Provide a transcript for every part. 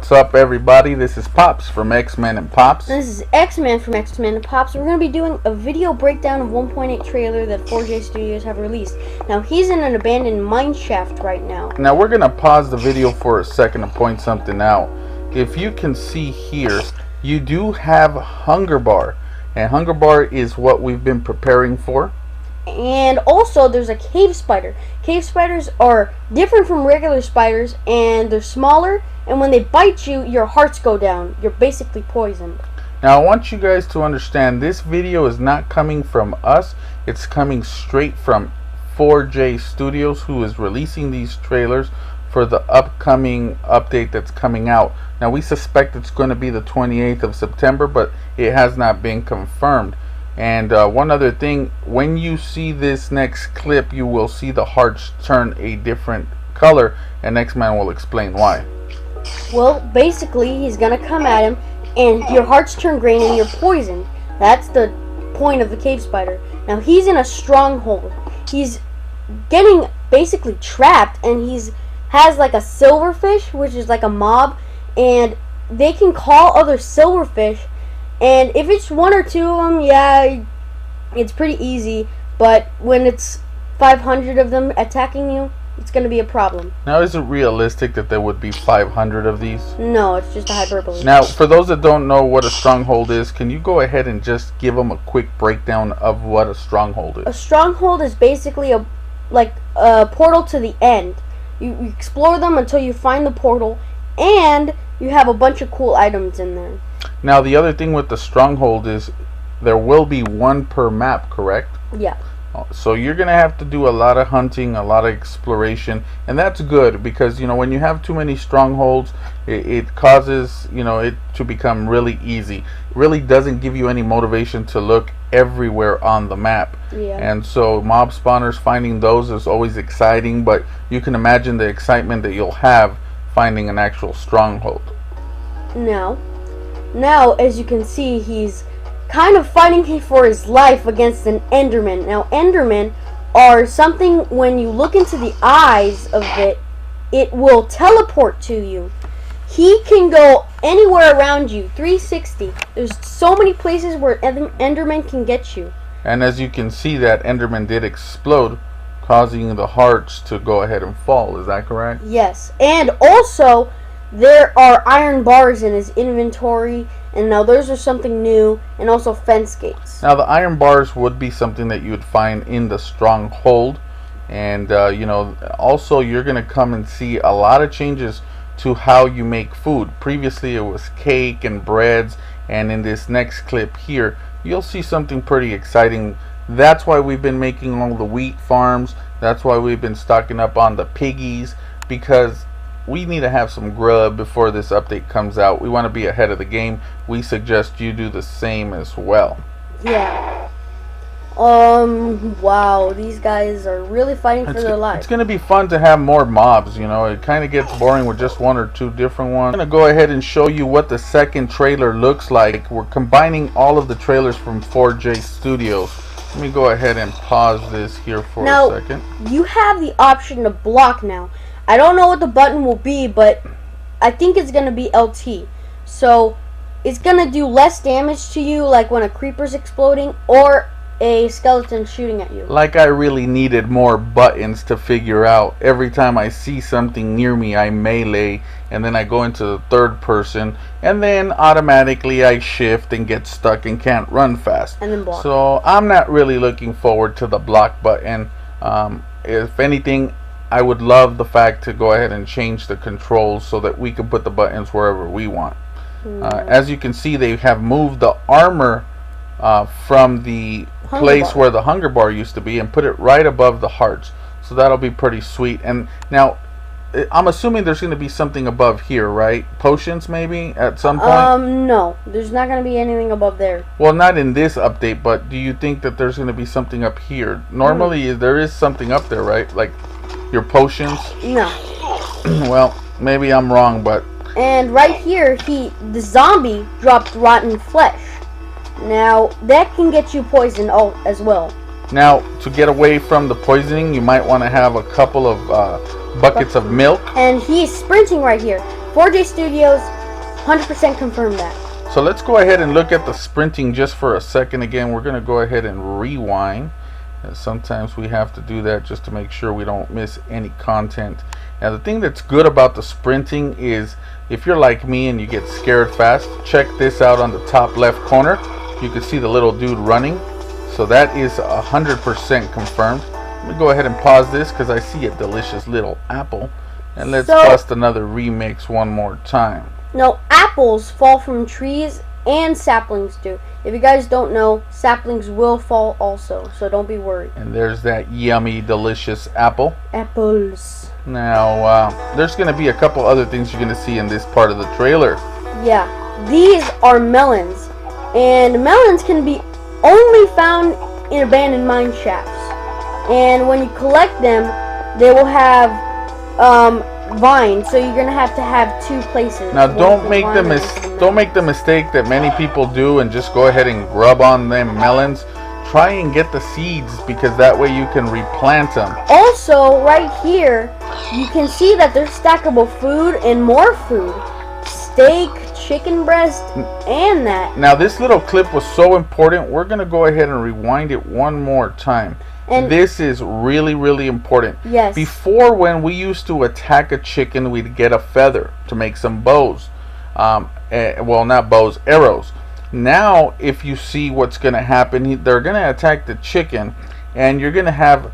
What's up, everybody? This is Pops from X-Men and Pops. This is X-Men from X-Men and Pops. We're going to be doing a video breakdown of 1.8 trailer that 4J Studios have released. Now, he's in an abandoned mine shaft right now. Now, we're going to pause the video for a second to point something out. If you can see here, you do have Hunger Bar. And Hunger Bar is what we've been preparing for. And also, there's a cave spider. Cave spiders are different from regular spiders, and they're smaller. And when they bite you, your hearts go down. You're basically poisoned. Now, I want you guys to understand, this video is not coming from us. It's coming straight from 4J Studios, who is releasing these trailers for the upcoming update that's coming out. Now, we suspect it's going to be the 28th of September, but it has not been confirmed. And one other thing, when you see this next clip, you will see the hearts turn a different color, and X-Man will explain why. Well, basically, he's gonna come at him, and your hearts turn green and you're poisoned. That's the point of the cave spider. Now, he's in a stronghold. He's getting basically trapped, and has like a silverfish, which is like a mob, and they can call other silverfish. And if it's one or two of them, yeah, it's pretty easy. But when it's 500 of them attacking you, it's going to be a problem. Now, is it realistic that there would be 500 of these? No, it's just a hyperbole. Now, for those that don't know what a stronghold is, can you go ahead and just give them a quick breakdown of what a stronghold is? A stronghold is basically a portal to the end. You explore them until you find the portal, and you have a bunch of cool items in there. Now, the other thing with the stronghold is there will be one per map, correct? Yeah. So you're going to have to do a lot of hunting, a lot of exploration, and that's good because, when you have too many strongholds, it causes, it to become really easy. It really doesn't give you any motivation to look everywhere on the map. Yeah. And so mob spawners, finding those is always exciting, but you can imagine the excitement that you'll have finding an actual stronghold. Now, as you can see, he's kind of fighting for his life against an Enderman. Now, Endermen are something, when you look into the eyes of it, it will teleport to you. He can go anywhere around you, 360. There's so many places where Enderman can get you. And as you can see, that Enderman did explode, causing the hearts to go ahead and fall. Is that correct? Yes. And also, there are iron bars in his inventory, and now those are something new, and also fence gates. Now, the iron bars would be something that you would find in the stronghold, and also you're going to come and see a lot of changes to how you make food. Previously, it was cake and breads, and in this next clip here, you'll see something pretty exciting. That's why we've been making all the wheat farms. That's why we've been stocking up on the piggies, because we need to have some grub before this update comes out. We want to be ahead of the game. We suggest you do the same as well. Yeah. Wow, these guys are really fighting for their lives. It's going to be fun to have more mobs, It kind of gets boring with just one or two different ones. I'm going to go ahead and show you what the second trailer looks like. We're combining all of the trailers from 4J Studios. Let me go ahead and pause this here for a second. You have the option to block now. I don't know what the button will be, but I think it's going to be LT. So it's going to do less damage to you, like when a creeper's exploding or a skeleton shooting at you. Like I really needed more buttons to figure out. Every time I see something near me, I melee, and then I go into the third person, and then automatically I shift and get stuck and can't run fast. And then block. So I'm not really looking forward to the block button. If anything, I would love the fact to go ahead and change the controls so that we can put the buttons wherever we want. As you can see, they have moved the armor from the place where the hunger bar used to be and put it right above the hearts. So that'll be pretty sweet. And now, I'm assuming there's going to be something above here, right? Potions maybe at some point? No. There's not going to be anything above there. Well, not in this update, but do you think that there's going to be something up here? Normally, there is something up there, right? Like your potions? No. Well, maybe I'm wrong, but... And right here, the zombie dropped rotten flesh. Now, that can get you poisoned as well. Now, to get away from the poisoning, you might want to have a couple of buckets of milk. And he's sprinting right here. 4J Studios 100% confirm that. So let's go ahead and look at the sprinting just for a second. Again, we're going to go ahead and rewind. Sometimes we have to do that just to make sure we don't miss any content. Now the thing that's good about the sprinting is if you're like me and you get scared fast, check this out on the top left corner. You can see the little dude running. So that is 100% confirmed. Let me go ahead and pause this because I see a delicious little apple. And let's bust another remix one more time. No, apples fall from trees and saplings do. If you guys don't know, saplings will fall also, so don't be worried. And there's that yummy, delicious apple. Apples. Now, there's going to be a couple other things you're going to see in this part of the trailer. Yeah, these are melons, and melons can be only found in abandoned mine shafts. And when you collect them, they will have vines, so you're gonna have to have two places. Now, don't make the mistake that many people do and just go ahead and grub on them melons. Try and get the seeds because that way you can replant them. Also, right here, you can see that there's stackable food and more food. Steak, chicken breast, and that. Now, this little clip was so important, we're gonna go ahead and rewind it one more time. And this is really, really important. Yes. Before, when we used to attack a chicken, we'd get a feather to make some bows. Well, not bows, arrows. Now, if you see what's going to happen, they're going to attack the chicken, and you're going to have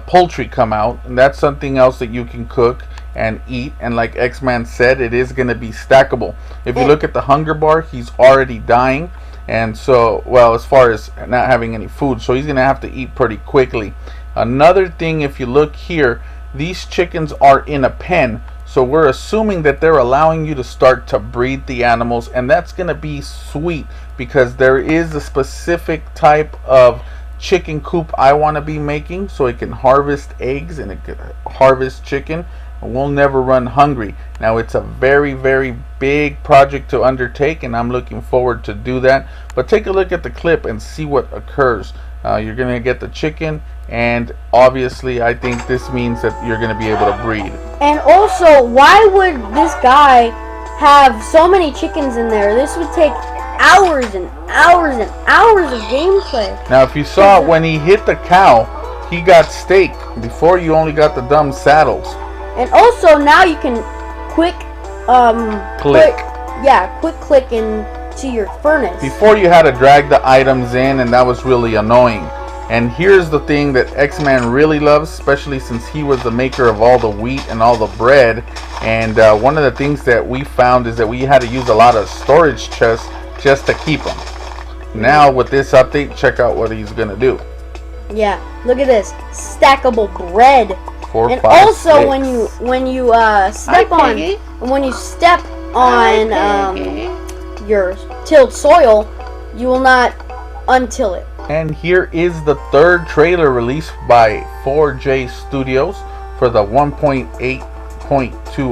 poultry come out, and that's something else that you can cook and eat. And like X-Man said, it is going to be stackable. If you look at the hunger bar, he's already dying. And so, well, as far as not having any food, so he's going to have to eat pretty quickly. Another thing, if you look here, these chickens are in a pen, so we're assuming that they're allowing you to start to breed the animals, and that's going to be sweet because there is a specific type of chicken coop I want to be making so it can harvest eggs and it can harvest chicken. We'll never run hungry. Now, it's a very, very big project to undertake, and I'm looking forward to do that. But take a look at the clip and see what occurs. You're going to get the chicken, and obviously I think this means that you're going to be able to breed. And also, why would this guy have so many chickens in there? This would take hours and hours and hours of gameplay. Now, if you saw when he hit the cow, he got steak. Before, you only got the dumb saddles. And also now you can quick click into your furnace. Before, you had to drag the items in, and that was really annoying. And here's the thing that X-Man really loves, especially since he was the maker of all the wheat and all the bread. And one of the things that we found is that we had to use a lot of storage chests just to keep them. Now with this update, check out what he's gonna do. Yeah, look at this stackable bread. 4, and 5, also 6. when you step on your tilled soil, you will not untill it. And here is the third trailer released by 4J Studios for the 1.8.2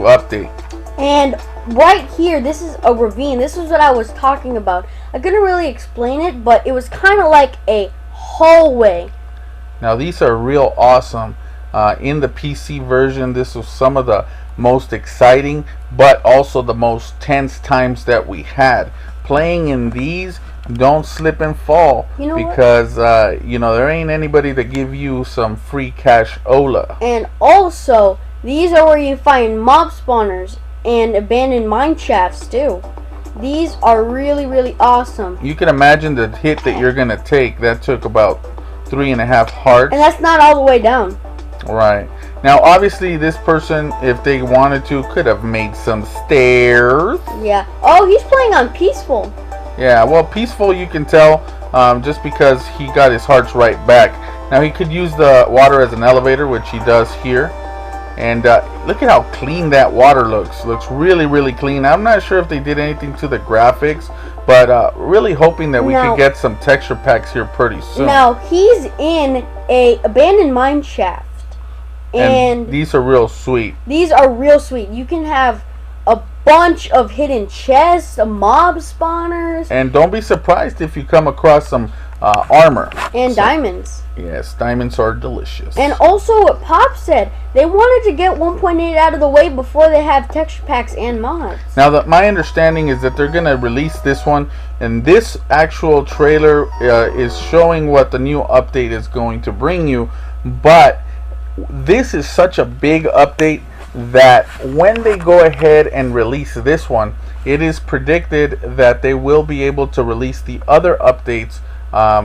update. And right here, this is a ravine. This is what I was talking about. I couldn't really explain it, but it was kind of like a hallway. Now these are real awesome. In the PC version, this was some of the most exciting but also the most tense times that we had. Playing in these, don't slip and fall, because there ain't anybody to give you some free cash Ola. And also, these are where you find mob spawners and abandoned mine shafts too. These are really, really awesome. You can imagine the hit that you're gonna take. That took about 3.5 hearts. And that's not all the way down. Right. Now, obviously, this person, if they wanted to, could have made some stairs. Yeah. Oh, he's playing on peaceful. Yeah, well, peaceful, you can tell, just because he got his hearts right back. Now, he could use the water as an elevator, which he does here. And look at how clean that water looks. Looks really, really clean. I'm not sure if they did anything to the graphics, but really hoping that we could get some texture packs here pretty soon. Now, he's in a abandoned mine shaft. And these are real sweet. These are real sweet. You can have a bunch of hidden chests, mob spawners. And don't be surprised if you come across some armor. And diamonds. Yes, diamonds are delicious. And also what Pop said, they wanted to get 1.8 out of the way before they have texture packs and mods. Now, my understanding is that they're going to release this one, and this actual trailer is showing what the new update is going to bring you, but this is such a big update that when they go ahead and release this one, it is predicted that they will be able to release the other updates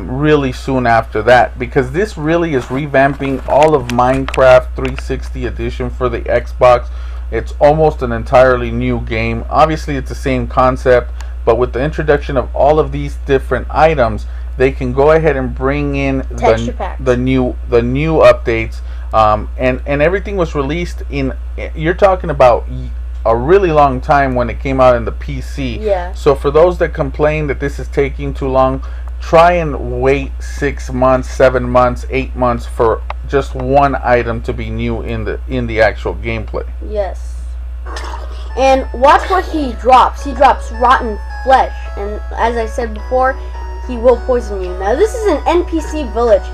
really soon after that, because this really is revamping all of Minecraft 360 edition for the Xbox. It's almost an entirely new game. Obviously it's the same concept, but with the introduction of all of these different items, they can go ahead and bring in the new updates, and everything was released in, you're talking about a really long time when it came out in the PC. Yeah. So for those that complain that this is taking too long, try and wait 6 months, 7 months, 8 months for just one item to be new in the actual gameplay. Yes. And watch what he drops. He drops rotten flesh, and as I said before, he will poison you. Now this is an NPC village.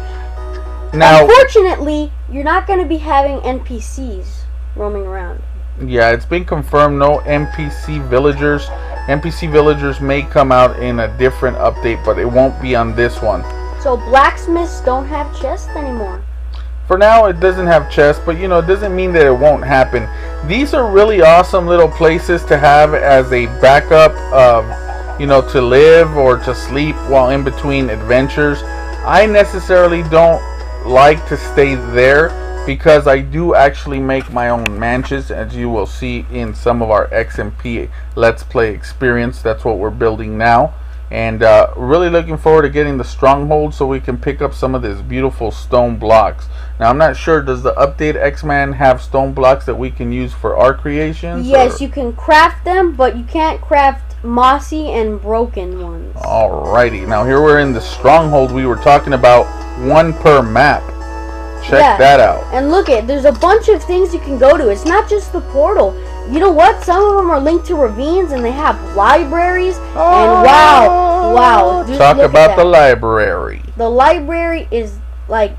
Now, unfortunately, you're not going to be having NPCs roaming around. Yeah, it's been confirmed, no NPC villagers. NPC villagers may come out in a different update, but it won't be on this one. So blacksmiths don't have chests anymore. For now, it doesn't have chests, but you know, it doesn't mean that it won't happen. These are really awesome little places to have as a backup of, you know, to live or to sleep while in between adventures. I necessarily don't like to stay there, because I do actually make my own mansions, as you will see in some of our XMP Let's Play experience. That's what we're building now, and really looking forward to getting the stronghold so we can pick up some of these beautiful stone blocks. Now I'm not sure, does the update X-Man have stone blocks that we can use for our creations? Yes, you can craft them, but you can't craft mossy and broken ones. Alrighty, now here we're in the stronghold we were talking about, one per map. Check that out. And look there's a bunch of things you can go to. It's not just the portal. You know what? Some of them are linked to ravines, and they have libraries. And wow. Talk about the library. The library is like,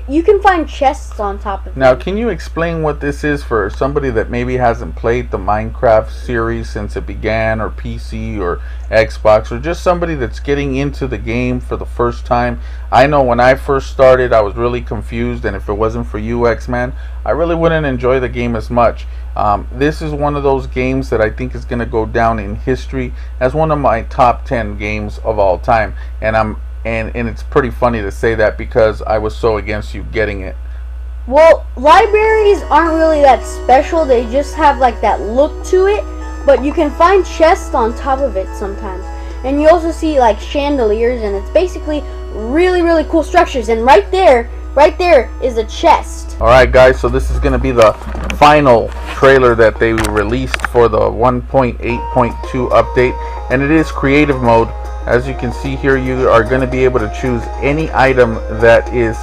you can find chests on top of it. Now, can you explain what this is for somebody that maybe hasn't played the Minecraft series since it began, or PC or Xbox, or just somebody that's getting into the game for the first time? I know when I first started, I was really confused, and if it wasn't for you, X-Man, I really wouldn't enjoy the game as much. This is one of those games that I think is going to go down in history as one of my top 10 games of all time, and it's pretty funny to say that because I was so against you getting it. Well, libraries aren't really that special. They just have like that look to it, but you can find chests on top of it sometimes. And you also see like chandeliers, and it's basically really cool structures. And right there is a chest. Alright guys, so this is going to be the final trailer that they released for the 1.8.2 update, and it is creative mode. As you can see here, you are going to be able to choose any item that is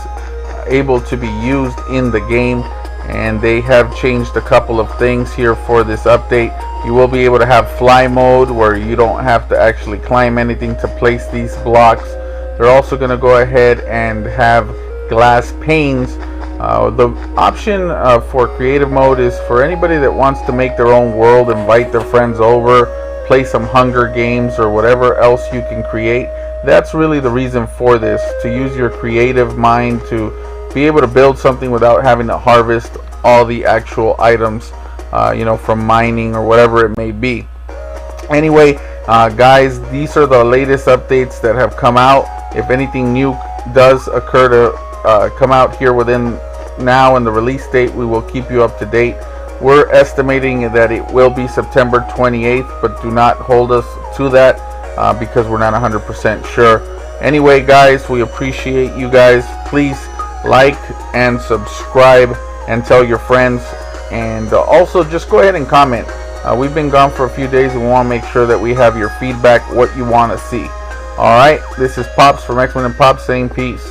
able to be used in the game, and they have changed a couple of things here for this update. You will be able to have fly mode, where you don't have to actually climb anything to place these blocks. They're also going to go ahead and have glass panes. The option for creative mode is for anybody that wants to make their own world, invite their friends over, play some Hunger Games or whatever else you can create. That's really the reason for this, to use your creative mind to be able to build something without having to harvest all the actual items, you know, from mining or whatever it may be. Anyway, guys, these are the latest updates that have come out. If anything new does occur to come out here within now and the release date, we will keep you up to date. We're estimating that it will be September 28th, but do not hold us to that because we're not 100% sure. Anyway, guys, we appreciate you guys. Please like and subscribe and tell your friends, and also just go ahead and comment. We've been gone for a few days, and we want to make sure that we have your feedback, what you want to see. Alright, this is Pops from X-Men and Pops saying peace.